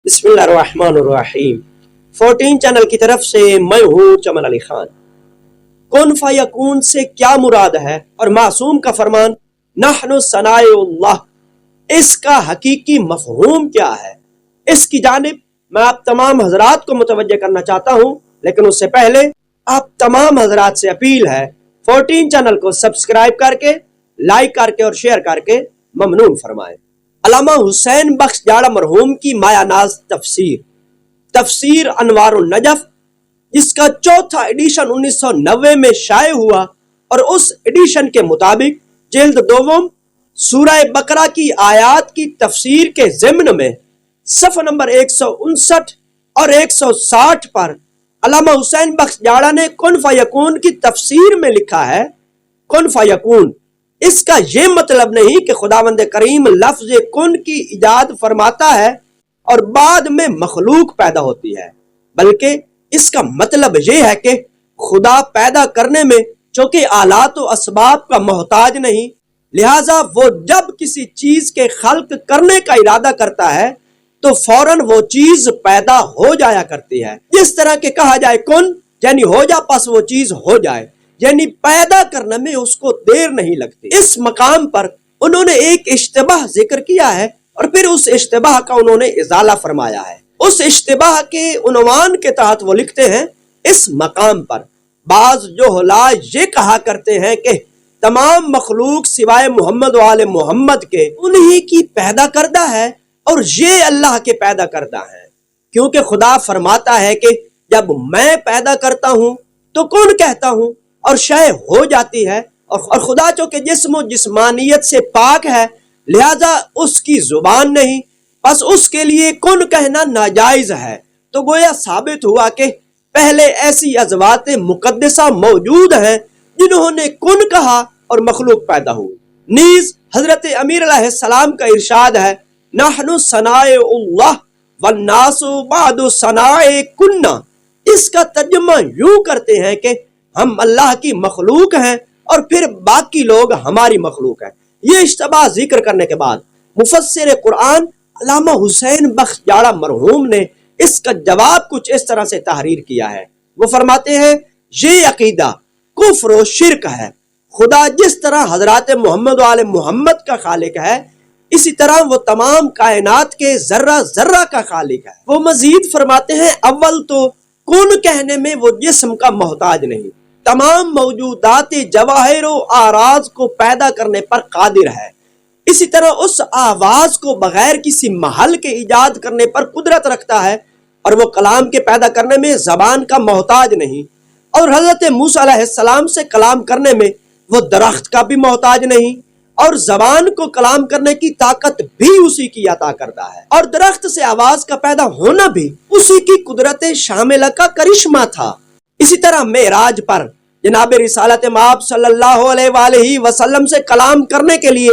بسم اللہ الرحمن الرحیم 14 چینل کی طرف سے میں ہوں چمن علی خان۔ کن فیکون سے کیا مراد ہے اور معصوم کا فرمان نحن ثناء اللہ، اس کا حقیقی مفہوم کیا ہے، اس کی جانب میں آپ تمام حضرات کو متوجہ کرنا چاہتا ہوں، لیکن اس سے پہلے آپ تمام حضرات سے اپیل ہے 14 چینل کو سبسکرائب کر کے، لائک کر کے اور شیئر کر کے ممنون فرمائیں۔ علامہ حسین بخش جاڑہ مرحوم کی مایہ ناز تفسیر انوار النجف، جس کا چوتھا ایڈیشن 1990 میں شائع ہوا، اور اس ایڈیشن کے مطابق جلد دوم سورہ بقرہ کی آیات کی تفسیر کے ضمن میں صفحہ نمبر 159 اور 160 پر علامہ حسین بخش جاڑہ نے کن فیکون کی تفسیر میں لکھا ہے، کن فیکون اس کا یہ مطلب نہیں کہ خداوند کریم لفظ کن کی ایجاد فرماتا ہے اور بعد میں مخلوق پیدا ہوتی ہے، بلکہ اس کا مطلب یہ ہے کہ خدا پیدا کرنے میں چونکہ آلات و اسباب کا محتاج نہیں، لہٰذا وہ جب کسی چیز کے خلق کرنے کا ارادہ کرتا ہے تو فوراً وہ چیز پیدا ہو جایا کرتی ہے۔ جس طرح کہ کہا جائے کن یعنی ہو جا، پس وہ چیز ہو جائے، یعنی پیدا کرنے میں اس کو دیر نہیں لگتی۔ اس مقام پر انہوں نے ایک اشتباہ ذکر کیا ہے اور پھر اس اشتباہ کا انہوں نے ازالہ فرمایا ہے۔ اس اشتباہ کے عنوان کے تحت وہ لکھتے ہیں، اس مقام پر بعض جہلا یہ کہا کرتے ہیں کہ تمام مخلوق سوائے محمد و آل محمد کے انہی کی پیدا کردہ ہے اور یہ اللہ کے پیدا کردہ ہیں، کیونکہ خدا فرماتا ہے کہ جب میں پیدا کرتا ہوں تو کون کہتا ہوں اور شے ہو جاتی ہے، اور خدا چونکہ جسم و جسمانیت سے پاک ہے لہذا اس کی زبان نہیں، پس اس کے لیے کن کہنا ناجائز ہے۔ تو گویا ثابت ہوا کہ پہلے ایسی ازوات مقدسہ موجود ہیں جنہوں نے کن کہا اور مخلوق پیدا ہوئی۔ نیز حضرت امیر علیہ السلام کا ارشاد ہے، نحن ثناء اللہ والناس بعد ثناء کنہ، اس کا ترجمہ یوں کرتے ہیں کہ ہم اللہ کی مخلوق ہیں اور پھر باقی لوگ ہماری مخلوق ہیں۔ یہ اشتباہ ذکر کرنے کے بعد مفسر قرآن علامہ حسین بخش جاڑہ مرحوم نے اس کا جواب کچھ اس طرح سے تحریر کیا ہے۔ وہ فرماتے ہیں، یہ عقیدہ کفر و شرک ہے۔ خدا جس طرح حضرات محمد و آل محمد کا خالق ہے، اسی طرح وہ تمام کائنات کے ذرہ ذرہ کا خالق ہے۔ وہ مزید فرماتے ہیں، اول تو کن کہنے میں وہ جسم کا محتاج نہیں، تمام موجودات جواہر و آراز کو پیدا کرنے پر قادر ہے، اسی طرح اس آواز کو بغیر کسی محل کے ایجاد کرنے پر قدرت رکھتا ہے، اور وہ کلام کے پیدا کرنے میں زبان کا محتاج نہیں، اور حضرت موسیٰ علیہ السلام سے کلام کرنے میں وہ درخت کا بھی محتاج نہیں، اور زبان کو کلام کرنے کی طاقت بھی اسی کی عطا کرتا ہے، اور درخت سے آواز کا پیدا ہونا بھی اسی کی قدرت شاملہ کا کرشمہ تھا۔ اسی طرح معراج پر جناب رسالت مآب صلی اللہ علیہ وآلہ وسلم سے کلام کرنے کے لیے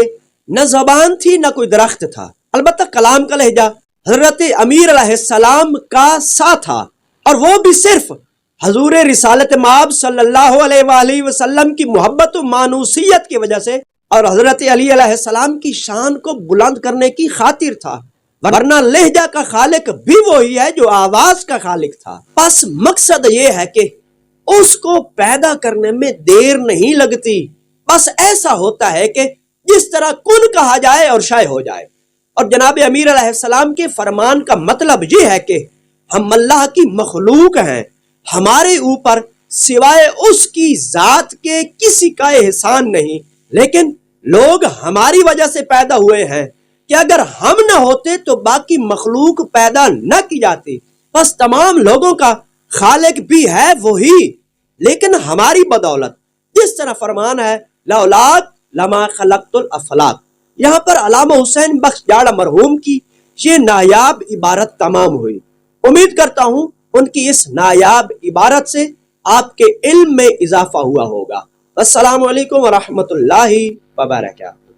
نہ زبان تھی نہ کوئی درخت تھا، البتہ کلام کا لہجہ حضرت امیر علیہ السلام کا سا تھا، اور وہ بھی صرف حضور رسالت مآب صلی اللہ علیہ وآلہ وسلم کی محبت و مانوسیت کی وجہ سے اور حضرت علی علیہ السلام کی شان کو بلند کرنے کی خاطر تھا، ورنہ لہجہ کا خالق بھی وہی ہے جو آواز کا خالق تھا۔ پس مقصد یہ ہے کہ اس کو پیدا کرنے میں دیر نہیں لگتی، بس ایسا ہوتا ہے کہ جس طرح کن کہا جائے اور شائع ہو جائے۔ اور جناب امیر علیہ السلام کے فرمان کا مطلب یہ ہے کہ ہم اللہ کی مخلوق ہیں، ہمارے اوپر سوائے اس کی ذات کے کسی کا احسان نہیں، لیکن لوگ ہماری وجہ سے پیدا ہوئے ہیں کہ اگر ہم نہ ہوتے تو باقی مخلوق پیدا نہ کی جاتی، بس تمام لوگوں کا خالق بھی ہے وہی، لیکن ہماری بدولت، جس طرح فرمان ہے لولاک لما خلقت الافلاک۔ یہاں پر علامہ حسین بخش جاڑہ مرحوم کی یہ نایاب عبارت تمام ہوئی۔ امید کرتا ہوں ان کی اس نایاب عبارت سے آپ کے علم میں اضافہ ہوا ہوگا۔ السلام علیکم ورحمۃ اللہ وبرکاتہ۔